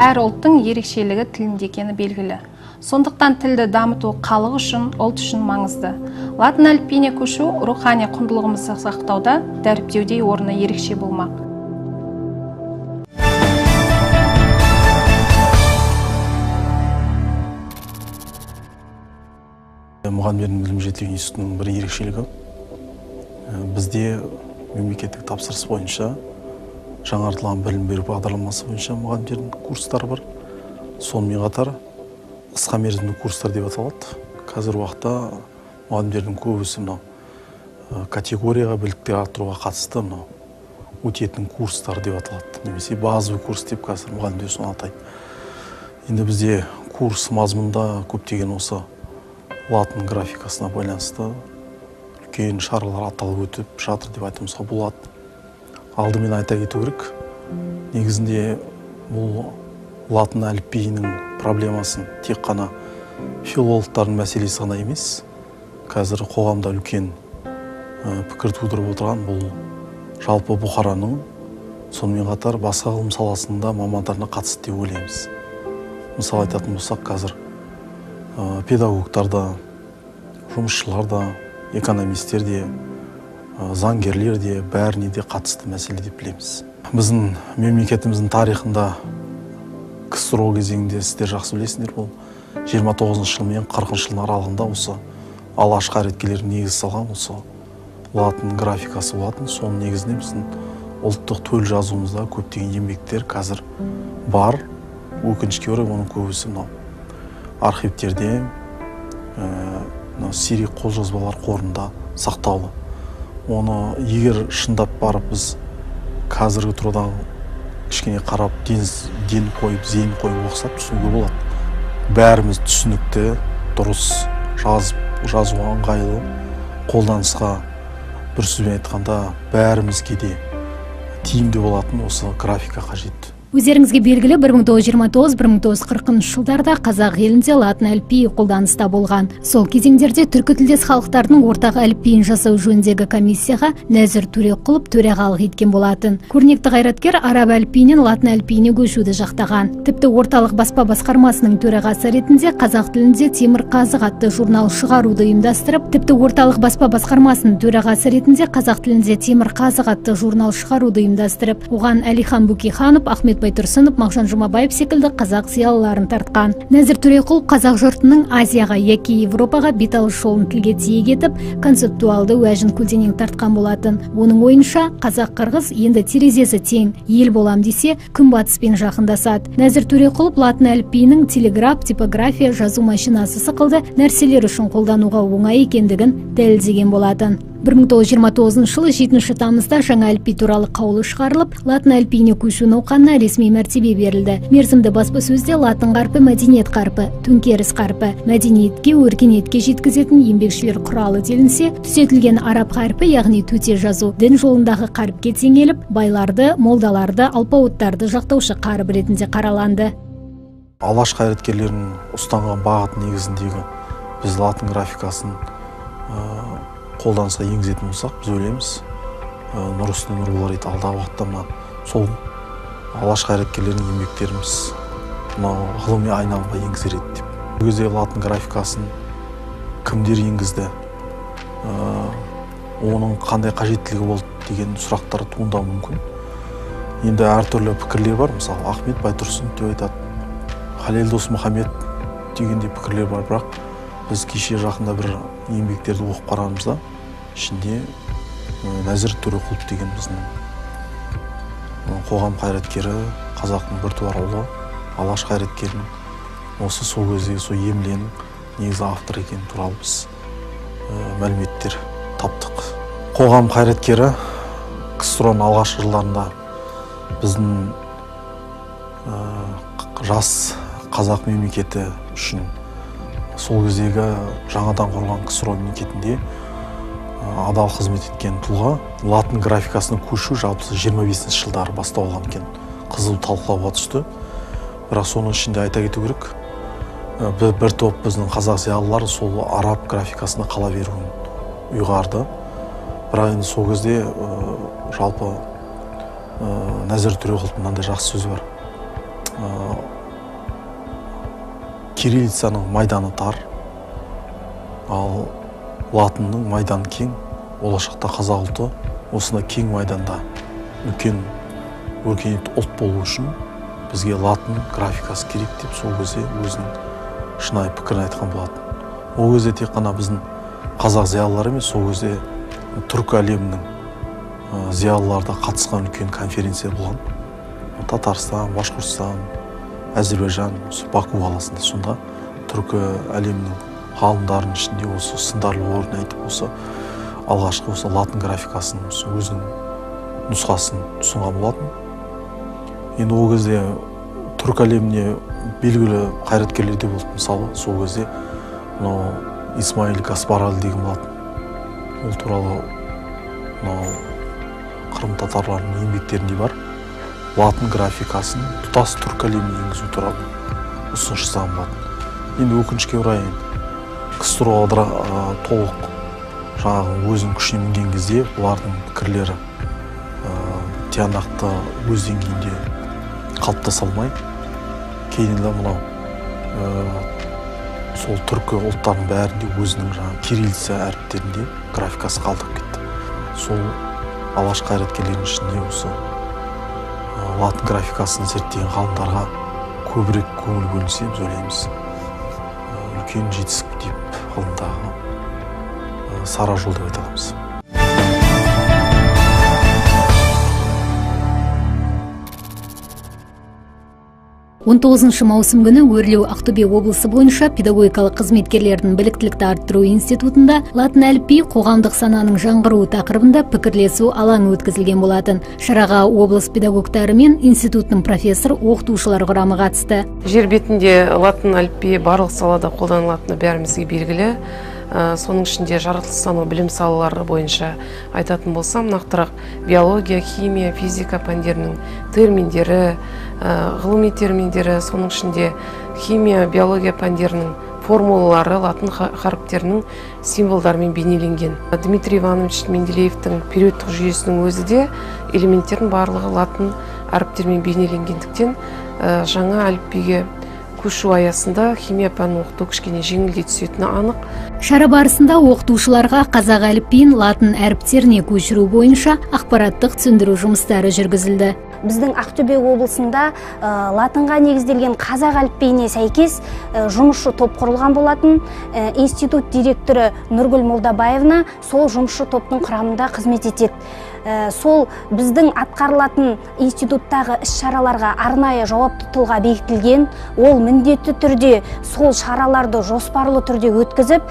әр ұлттың ерекшелігі тілінде екені белгілі. Сондықтан тілді дамыту халық үшін, ұлт үшін маңызды. Латын әліпбиіне көшу рухани құндылығымызды сақтауда, дәріптеуде орны ерекше болмақ. Мұғалімдердің білім жетілдіру институтының бір ерекшелігі, бізде мемлекеттік тапсырыс бойынша жаңартылған білім беру бағдарламасы бойынша мұғалімдердің курстары бар. Сонымен қатар қысқа мерзімді курстар деп аталады. Қазір уақытта мұғалімдердің көбісі категорияға біліктілік арттыруға қатысты өтетін курстар деп аталады. Немесе базовый курс деп қазір мұғалімдер соны атайды. Енді бізде курс мазмұнда көптеген осы латын графикасына байланысты үлкен шаралар аталып өтіп жатыр деп айтуымызға болады. Алдымен айта кету керек, негізінде бұл латын әліпбиінің проблемасын тек қана филологтардың мәселесі ғана емес, қазір қоғамда үлкен пікір тудырып отырған бұл жалпы Бұқараның, сонымен қатар басқа ғылым саласында мамандарына қатысты деп ойлаймыз. Мысалы айтатын болсақ, қазір педагогтар да, жұмысшылар да, экономистер де, заңгерлер де, бәріне де қатысты мәселе деп білеміз. Біздің мемлекетіміздің тарихында КСРО кезеңінде сіздер жақсы білесіңдер, бұл 29 жыл мен 40 жылдың аралығында осы алғашқы қайраткерлердің негізі салған осы латын графикасы болатын. Соның негізінде біздің ұлттық төл жазуымызда көптеген еңбектер қазір бар. Өкінішке орай оның көбісі архивтерде, сирек қолжазбалар қорында сақтаулы. Оны егер шындап барып біз қазіргі тұрғыдан кішкене қарап, ден қойып, зейін қойып оқысақ түсінуге болады. Бәріміз түсінікті, дұрыс жазуға ыңғайлы, қолданысқа бір сөзбен айтқанда бәрімізге де тиімді болатын осы графика қажет. Өздеріңізге белгілі 1929-1940 жылдарда қазақ елінде латын әліпбиі қолданыста болған. Сол кезеңдерде түркі тілдес халықтардың ортақ әліпбиін жасау жөніндегі комиссияға Нәзір Төреқұлов төрағалық еткен болатын. Көрнекті қайраткер араб әліпбиінен латын әліпбиіне көшуді жақтаған. Тіпті орталық баспа басқармасының төрағасы ретінде қазақ тілінде Темір Қазық атты журнал шығаруды ұйымдастырып, тіпті орталық баспа басқармасының төрағасы ретінде қазақ тілінде Темір Қазық атты журнал шығаруды ұйымдастырып, оған Әлихан Бөкейханов, Ахмет Байтұрсынов, Мағжан Жұмабаев секілді қазақ зиялыларын тартқан. Нәзір Төреқұлов қазақ жұртының Азияға яки Европаға бет алыс жолын тілге тиек етіп, концептуалды уәжін көлденең тартқан болатын. Оның ойынша, қазақ-қырғыз енді терезесі тең, ел болам десе, күнбатыспен жақындасады. Нәзір Төреқұлов латын әліпбиінің телеграф, типография, жазу машинасы сықылды нәрселер үшін қолдануға оңай екендігін дәлелдеген болатын. 1929 жылы 7 тамызда жаңа әліпби туралы қаулы шығарылып, латын әліпбиіне көшу науқанына ресми мәртебе берілді. Мерзімді баспасөзде латын қарпі мәдениет қарпы, төңкеріс қарпы, мәдениетке, өркениетке жеткізетін еңбекшілер құралы делінсе, түзетілген араб қарпі, яғни төте жазу, дін жолындағы қаріпке теңеліп, байларды, молдаларды, алпауыттарды жақтаушы қаріп ретінде қараланды. Алаш қайраткерлерінің ұстанған бағыт негізіндегі біз латын графикасын қолданысқа енгізетін болсақ, біз ойлаймыз, Нұрүстін Нұрболар ет алдағы уақытта сол алаш қайраткерлерінің еңбектеріміз ғылыми айналымға енгізер еді деп. Бұл кезде латын графикасын кімдер енгізді, оның қандай қажеттілігі болды деген сұрақтар туындауы мүмкін. Енді әртүрлі пікірлер бар, мысалы Ахмет Байтұрсынов деп айтады, Халел Досмұхамед дегенде пікірлер бар, бірақ біз кеше жақында бір еңбектерді оқып қарағанымызда, ішінде Нәзір Төреқұлов деген біздің қоғам қайраткері, қазақтың біртуар ұлы, алаш қайраткерінің осы сол кезде сол емленің негізі автор екені туралы біз мәліметтер таптық. Қоғам қайраткері КСРОның алғашқы жылдарында біздің жас қазақ мемлекеті үшін сол кездегі жаңадан құрылған КСРО мемлекетінде адал қызмет еткен тұлға. Латын графикасына көшу жалпы 25 жылдары басталған екен, қызу талқылауға түсті. Бірақ соның ішінде айта кету керек, бір топ біздің қазақ зиялылары сол араб графикасына қала беруін ұйғарды. Бірақ енді сол кезде жалпы Нәзір Төреқұловтың мынандай жақсы сөзі бар. кириллицаның майданы тар, ал латынның майданы кең. Болашақта қазақ ұлты осында кең майданда үлкен өркениет ұлт болу үшін бізге латын графикасы керек деп сол кезде өзінің шынайы пікірін айтқан болатын. Ол кезде тек қана біздің қазақ зиялылары емес, сол кезде түркі әлемінің зиялылары да қатысқан үлкен конференция болған. Татарстан, Башқұртстан, Әзербайжан, Баку қаласында. Сонда түркі әлемінің ғалымдарының ішінде осы сындарлы орын айтып, осы алғашқы осы латын графикасының өзінің нұсқасын ұсынған болатын. Енді ол кезде түркі әлеміне белгілі қайраткерлер де болды. Мысалы, сол кезде Исмаил Гаспараль деген болатын. Ол туралы қырым татарларының еңбектерінде бар. Латын графикасын тұтас түркі әлеміне енгізу туралы ұсыныс жасаған болатын. Енді өкінішке орай КСРО толық өзінің күшіне мінген кезде бұлардың пікірлері тиянақты өз деңгейінде қалыптаса алмай, кейіннен мынау сол түркі ұлттарының бәрінде өзінің кириллица әріптерінде графикасы қалдырып кетті. Сол алаш қайраткерлерінің ішінде осы латын графикасын зерттеген ғалымдарға көбірек көңіл бөлінсе, біз ойлаймыз, үлкен жетістік деп ғылымдағы сара жол деп айта аламыз. 19 маусым күні Өрлеу Ақтөбе облысы бойынша педагогикалық қызметкерлердің біліктілікті арттыру институтында латын әліпби қоғамдық сананың жаңғыруы тақырыбында пікірлесу алаңы өткізілген болатын. Шараға облыс педагогтары мен институттың профессор оқытушылар құрамы қатысты. Жер бетінде латын әліпби барлық салада қолданылатыны бәрімізге белгілі. Соның ішінде жаратылыстану білім салалары бойынша айтатын болсам, нақтырақ биология, химия, физика пәндерінің терминдері, ғылыми терминдері, соның ішінде химия, биология пәндерінің формулалары латын харіптерінің символдарымен бейнеленген. Дмитрий Иванович Менделеевтің периодтық жүйесінің өзі де элементтердің барлығы латын әріптермен бейнеленгендіктен жаңа әліпбиге көшу аясында химия пәнін оқыту кішкене жеңілдей түсетіні анық. Шара барысында оқытушыларға қазақ әліпбиін латын әріптеріне көшіру бойынша ақпараттық түсіндіру жұмыстары жүргізілді. Біздің Ақтөбе облысында латынға негізделген қазақ әліпбиіне сәйкес жұмысшы топ құрылған болатын. Институт директоры Нұргүл Молдабаевна сол жұмысшы топтың құрамында қызмет етеді. Сол біздің атқарылатын институттағы іс-шараларға арнайы жауапты тұлға бекітілген. Ол міндетті түрде сол шараларды жоспарлы түрде өткізіп,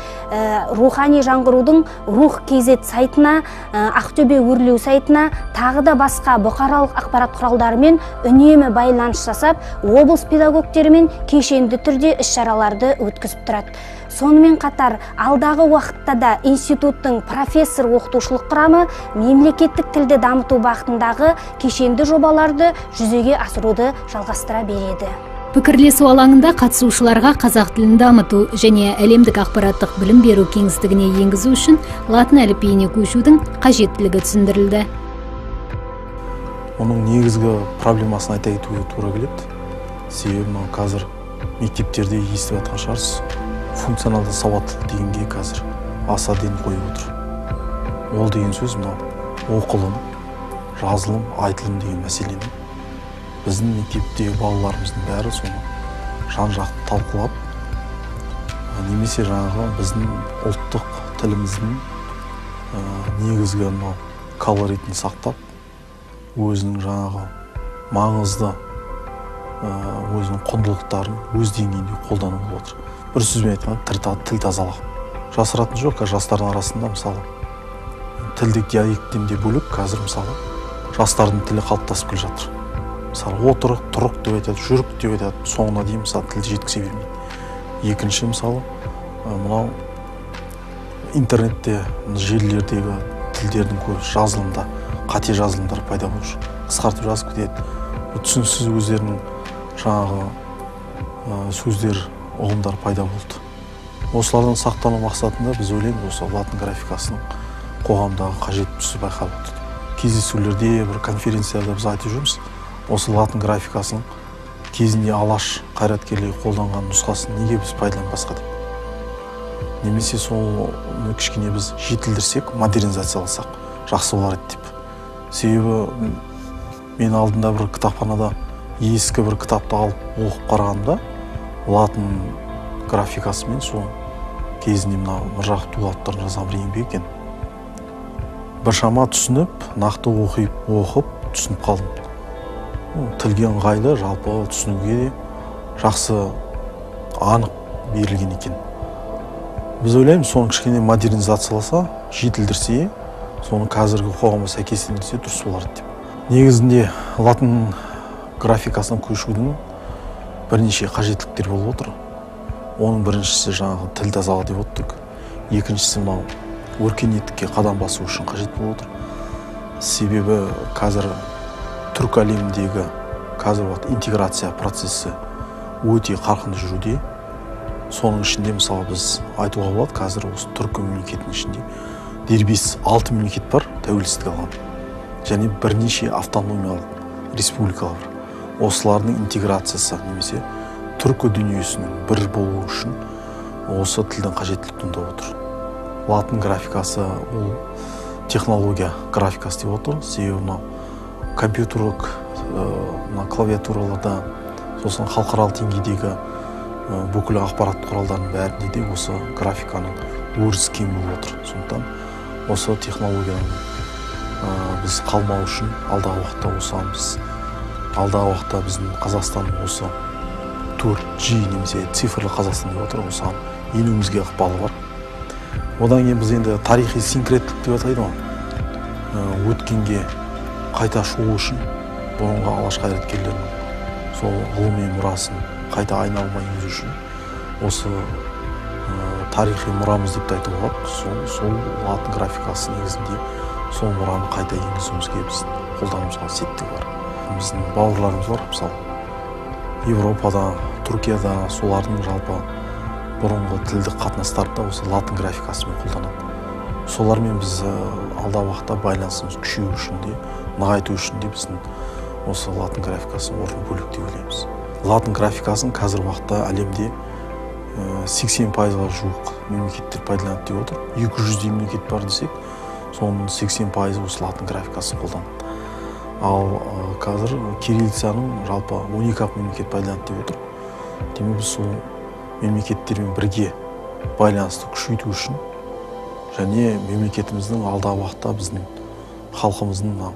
рухани жаңғырудың рух KZ сайтына, Ақтөбе Өрлеу сайтына, тағы да басқа бұқаралық ақпарат құралдарымен үнемі байланыс жасап, облыс педагогтерімен кешенді түрде іс-шараларды өткізіп тұрады. Сонымен қатар, алдағы уақытта да институттың профессор оқытушылық құрамы мемлекеттік тілді дамыту бағытындағы кешенді жобаларды жүзеге асыруды жалғастыра береді. Пікірлесу алаңында қатысушыларға қазақ тілін дамыту және әлемдік ақпараттық білім беру кеңістігіне енгізу үшін латын әліпбиіне көшудің қажеттілігі түсіндірілді. Оның негізгі проблемасын айта кетуге тура келеді. Себебі қазір мектептерде естіп жатқан шығарсыз, функционалды сауаттылық дегенге қазір аса ден қойып отыр. Ол деген сөз оқылым, жазылым, айтылым деген мәселені біздің мектептегі балаларымыздың бәрі соны жан-жақты талқылап, немесе біздің ұлттық тіліміздің негізгі колоритін сақтап, өзінің маңызды өзінің құндылықтарын өз деңгейінде қолданып отыр. Бір сөзбен айтқанда тіл тазалық. Жасыратын жоқ, жастардың арасында мысалы тілдік диалекттен де бөлек қазір мысалы жастардың тілі қалыптасып келе жатыр. Мысалы отырық, тұрық деп айтады, жүрік деп айтады, соңына дейін мысалы тілді жеткізе бермейді. Екінші мысалы мынау интернетте, желілердегі тілдердің көбісі жазылымда қате жазылымдар пайда болушы, қысқартып жазып кетеді. Түсініксіз өздерінің сөздер, ұғымдар пайда болды. Осылардан сақтану мақсатында біз ойлаймыз, осы латын графикасының қоғамдағы қажет тұсы байқалып отыр. Кездесулерде, бір конференцияда біз айтып жүрміз, осы латын графикасының кезінде Алаш қайраткерлері қолданған нұсқасын неге біз пайдаланбасқа деп. Немесе сол кішкене біз жетілдірсек, модернизацияласақ жақсы болар еді деп. Себебі мен алдында бір кітапханада ескі бір кітапты алып оқып қарағанда латын графикасымен сол кезінде мына Міржақып Дулатовтың жазған бір еңбек екен. Біршама түсініп, нақты оқып түсініп қалдым. Тілге ыңғайлы, жалпы түсінуге де жақсы анық берілген екен. Біз ойлаймыз, соны кішкене модернизацияласа, жетілдірсе, соны қазіргі қоғамға сәйкестендірсе дұрыс болар деп. Негізінде латын графикасына көшудің бірнеше қажеттіліктер болып отыр. Оның біріншісі жаңағы тіл тазалығы деп отырдық. Екіншісі мынау өркениеттікке қадам басу үшін қажет болып отыр. Себебі қазір түрк әлеміндегі интеграция процесі өте қарқынды жүруде. Соның ішінде мысалы біз айтуға болады, қазір осы түркі мемлекетінің ішінде дербес 6 мемлекет бар, тәуелсіздік алған. Және бірнеше автономиялық республикалар бар. Осылардың интеграциясы немесе түркі дүниесінің бір болуы үшін осы тілдің қажеттілік туындап отыр. Латын графикасы ол технология графикасы деп отыр. Себебі компьютерлік клавиатураларда, сосын халықаралық деңгейдегі бүкіл ақпарат құралдарының бәрінде де осы графиканың өрісі кең болып отыр. Сондықтан осы технологияны біз қалмау үшін алдағы уақытта осамыз. Алдағы уақытта біздің Қазақстанның осы 4G немесе цифрлы Қазақстан деп отыр, осыған енуімізге ықпалы бар. Одан кейін біз енді тарихи синкреттік деп атайды ғой. Өткенге қайта шығу үшін бұрынғы Алаш қайраткерлерінің сол ғылыми мұрасын қайта айналмай енгізу үшін осы тарихи мұрамыз деп айтуға болады. Сол латын графикасы негізінде сол мұраны қайта енгізуімізге біз қолдануымызға септігі бар. Біздің бауырларымыз бар, мысалы Европада, Түркияда солардың жалпы бұрынғы тілдік қатынастарда осы латын графикасымен қолданады. Солармен біз алдағы уақытта байланысымыз күшею үшін де, нығайту үшін де біздің осы латын графикасын орын бөлек деп ойлаймыз. Латын графикасын қазір уақытта әлемде 80%-ға жуық мемлекеттер пайдаланады деп отыр. 200 мемлекет бар десек, соның 80% осы латын графикасын қолданады. Ал қазір кириллицаның жалпы 12 мемлекет пайдаланады деп отыр. Демек біз сол мемлекеттермен бірге байланысты күшейту үшін және мемлекетіміздің алдағы уақытта біздің халқымыздың,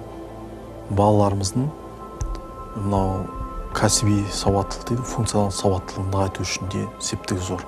балаларымыздың мынау кәсіби сауаттылық дейді, функционал сауаттылығын нығайту үшін де септігі зор.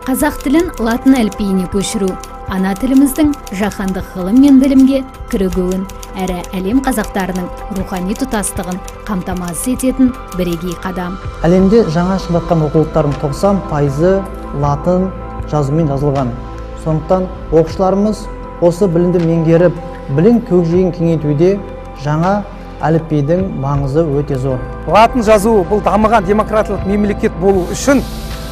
Қазақ тілін латын әліпбиіне көшіру ана тіліміздің жаһандық ғылым мен білімге кірігуін әрі әлем қазақтарының рухани тұтастығын қамтамасыз ететін бірегей қадам. Әлемде жаңа шығып жатқан оқулықтардың 90% латын жазуымен жазылған. Сондықтан оқушыларымыз осы білімді меңгеріп, білім көкжиегін кеңейтуде жаңа әліпбидің маңызы өте зор. Латын жазуы бұл дамыған демократиялық мемлекет болу үшін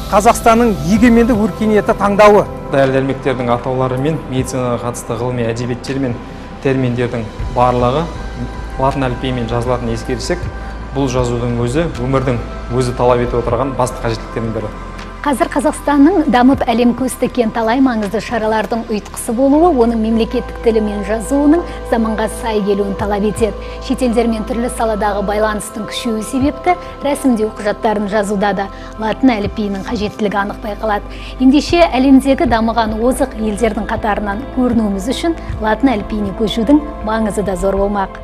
Қазақстанның егеменді өркениеті таңдауы. Дәрі-дәрмектердің атаулары мен медицинаға қатысты ғылыми әдебиеттер мен терминдердің барлығы латын әліпбиімен жазылатынын ескерсек, бұл жазудың өзі өмірдің өзі талап етіп отырған басты қажеттіліктердің бірі. Қазір Қазақстанның дамып әлем көз тіккен талай маңызды шаралардың ұйытқысы болуы оның мемлекеттік тілімен жазуының заманға сай келуін талап етеді. Шетелдермен түрлі саладағы байланыстың күшеюі себепті рәсімдеу құжаттарын жазуда да латын әліпбиінің қажеттілігі анық байқалады. Ендеше әлемдегі дамыған озық елдердің қатарынан көрінуіміз үшін латын әліпбиіне көшудің маңызы да зор болмақ.